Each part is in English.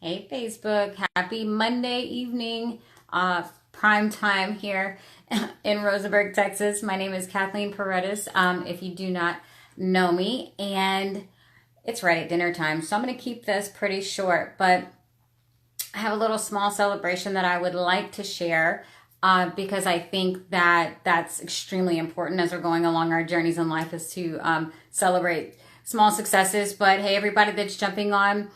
Hey, Facebook. Happy Monday evening, prime time here in Rosenberg, Texas. My name is Kathleen Paredes, if you do not know me, and it's right at dinner time, so I'm going to keep this pretty short, but I have a little small celebration that I would like to share because I think that that's extremely important as we're going along our journeys in life is to celebrate small successes. But hey, everybody that's jumping on,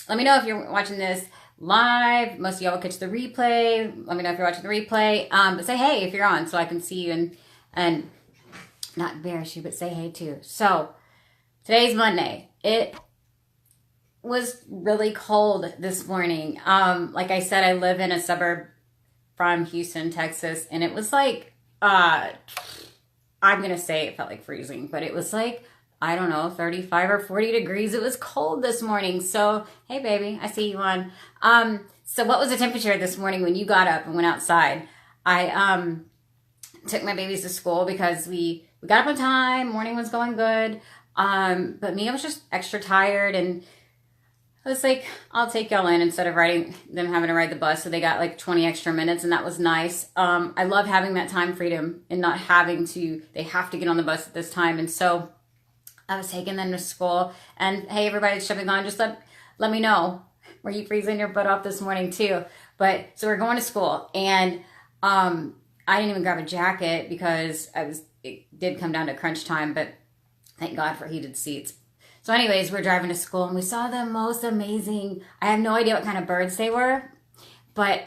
let me know if you're watching this live. Most of y'all will catch the replay. Let me know if you're watching the replay. But say hey if you're on so I can see you and not embarrass you, but say hey too. So today's Monday. It was really cold this morning. Like I said, I live in a suburb from Houston, Texas, and it was like, I'm gonna say it felt like freezing, but it was like, I don't know, 35 or 40 degrees. It was cold this morning. So, hey baby, I see you on. So what was the temperature this morning when you got up and went outside? I took my babies to school because we got up on time, morning was going good. But me, I was just extra tired, and I was like, I'll take y'all in instead of riding them having to ride the bus. So they got like 20 extra minutes, and that was nice. I love having that time freedom and not having to, they have to get on the bus at this time. And so I was taking them to school. And hey, everybody that's jumping on, just let me know. Were you freezing your butt off this morning too? But so we're going to school, and I didn't even grab a jacket because it did come down to crunch time, but thank God for heated seats. So anyways, we're driving to school and we saw the most amazing, I have no idea what kind of birds they were, but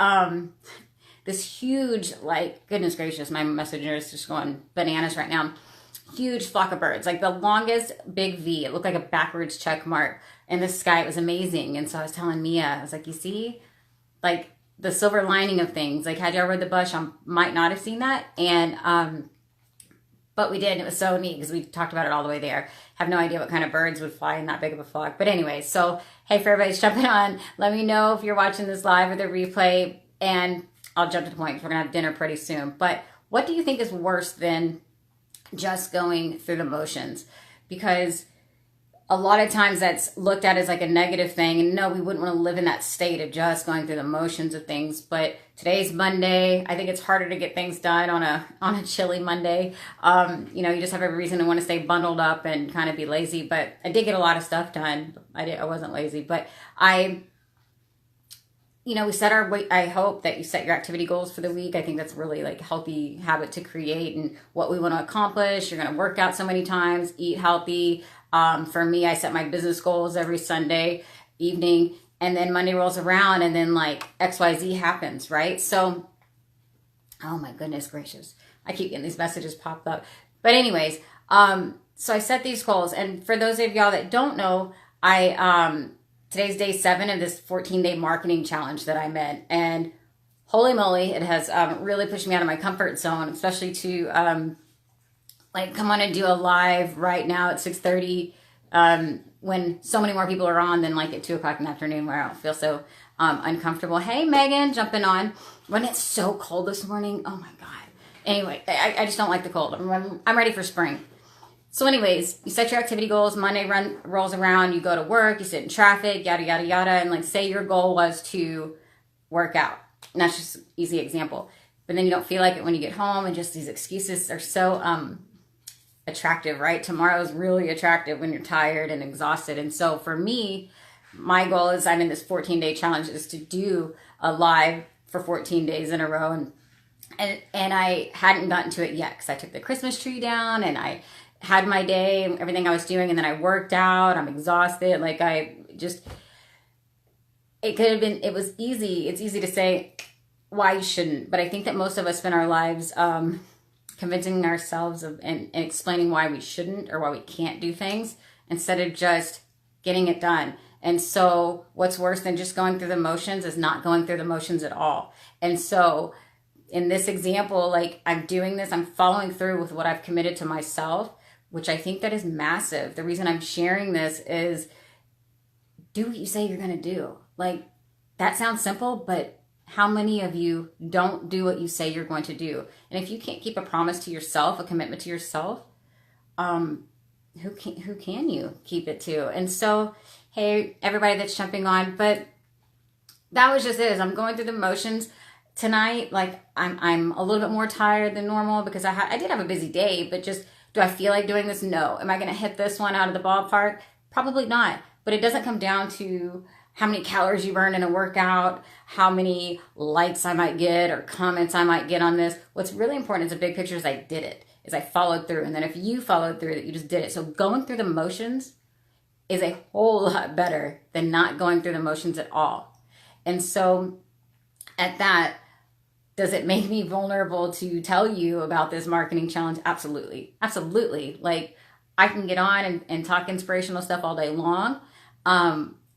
this huge, like, goodness gracious, my messenger is just going bananas right now. Huge flock of birds, like the longest big V. It looked like a backwards check mark in the sky. It was amazing. And so I was telling Mia, I was like, you see, like the silver lining of things. Like had y'all read the bush, I might not have seen that. And but we did, and it was so neat because we talked about it all the way there. Have no idea what kind of birds would fly in that big of a flock. But anyway, so hey, for everybody's jumping on, let me know if you're watching this live or the replay, and I'll jump to the point because we're going to have dinner pretty soon. But what do you think is worse than just going through the motions? Because a lot of times that's looked at as like a negative thing, and no, we wouldn't want to live in that state of just going through the motions of things. But today's Monday. I think it's harder to get things done on a chilly Monday. You just have a reason to want to stay bundled up and kind of be lazy. But I did get a lot of stuff done. I wasn't lazy, but we set our weight. I hope that you set your activity goals for the week. I think that's really like a healthy habit to create and what we want to accomplish. You're going to work out so many times, eat healthy. For me, I set my business goals every Sunday evening, and then Monday rolls around, and then like XYZ happens, right? So, oh my goodness gracious. I keep getting these messages popped up. But anyways, so I set these goals, and for those of y'all that don't know, today's day 7 of this 14-day marketing challenge that I'm in, and holy moly, it has really pushed me out of my comfort zone, especially to come on and do a live right now at 6:30 when so many more people are on than like at 2 o'clock in the afternoon where I don't feel so uncomfortable. Hey, Megan, jumping on. When it's so cold this morning, oh my God. Anyway, I just don't like the cold. I'm ready for spring. So anyways, you set your activity goals. Monday rolls around. You go to work. You sit in traffic, yada, yada, yada. And like say your goal was to work out. And that's just an easy example. But then you don't feel like it when you get home, and just these excuses are so attractive, right? Tomorrow is really attractive when you're tired and exhausted. And so for me, my goal is I'm in this 14-day challenge is to do a live for 14 days in a row. And I hadn't gotten to it yet because I took the Christmas tree down and I had my day and everything I was doing. And then I worked out. I'm exhausted. Like it was easy. It's easy to say why you shouldn't. But I think that most of us spend our lives convincing ourselves and explaining why we shouldn't or why we can't do things instead of just getting it done. And so what's worse than just going through the motions is not going through the motions at all. And so in this example, like I'm doing this, I'm following through with what I've committed to myself, which I think that is massive. The reason I'm sharing this is do what you say you're going to do. Like that sounds simple, but how many of you don't do what you say you're going to do? And if you can't keep a promise to yourself, a commitment to yourself, who can you keep it to? And so, hey, everybody that's jumping on, but that was just it. I'm going through the motions tonight. Like I'm a little bit more tired than normal because I did have a busy day, but just do I feel like doing this? No. Am I going to hit this one out of the ballpark? Probably not. But it doesn't come down to how many calories you burn in a workout, how many likes I might get or comments I might get on this. What's really important is the big picture is I did it, is I followed through. And then if you followed through, that you just did it. So going through the motions is a whole lot better than not going through the motions at all. And so at that, does it make me vulnerable to tell you about this marketing challenge? Absolutely. Absolutely. Like I can get on and talk inspirational stuff all day long.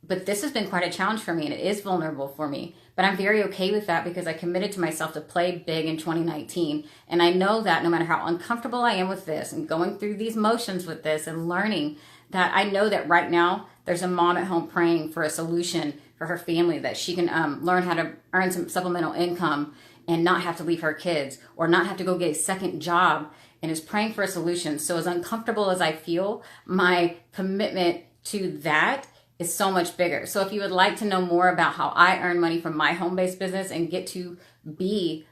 But this has been quite a challenge for me and it is vulnerable for me. But I'm very okay with that because I committed to myself to play big in 2019. And I know that no matter how uncomfortable I am with this and going through these motions with this and learning that, I know that right now there's a mom at home praying for a solution for her family that she can learn how to earn some supplemental income and not have to leave her kids or not have to go get a second job, and is praying for a solution. So as uncomfortable as I feel, my commitment to that is so much bigger. So if you would like to know more about how I earn money from my home-based business and get to be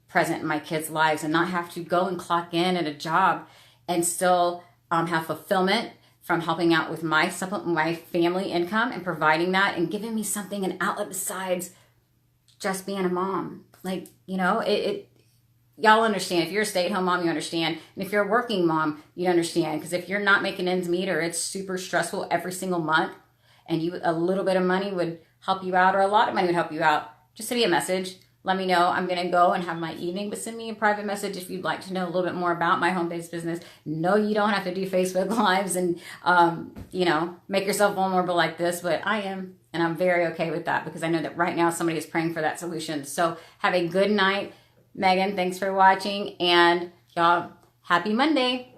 present in my kids' lives and not have to go and clock in at a job and still have fulfillment from helping out with my family income and providing that and giving me something, an outlet besides just being a mom. Like, you know, y'all understand. If you're a stay-at-home mom, you understand. And if you're a working mom, you understand. Because if you're not making ends meet or it's super stressful every single month and a little bit of money would help you out or a lot of money would help you out, just send me a message. Let me know. I'm going to go and have my evening, but send me a private message if you'd like to know a little bit more about my home-based business. No, you don't have to do Facebook Lives and, you know, make yourself vulnerable like this, but I am. And I'm very okay with that because I know that right now somebody is praying for that solution. So have a good night. Megan, thanks for watching. And y'all, happy Monday.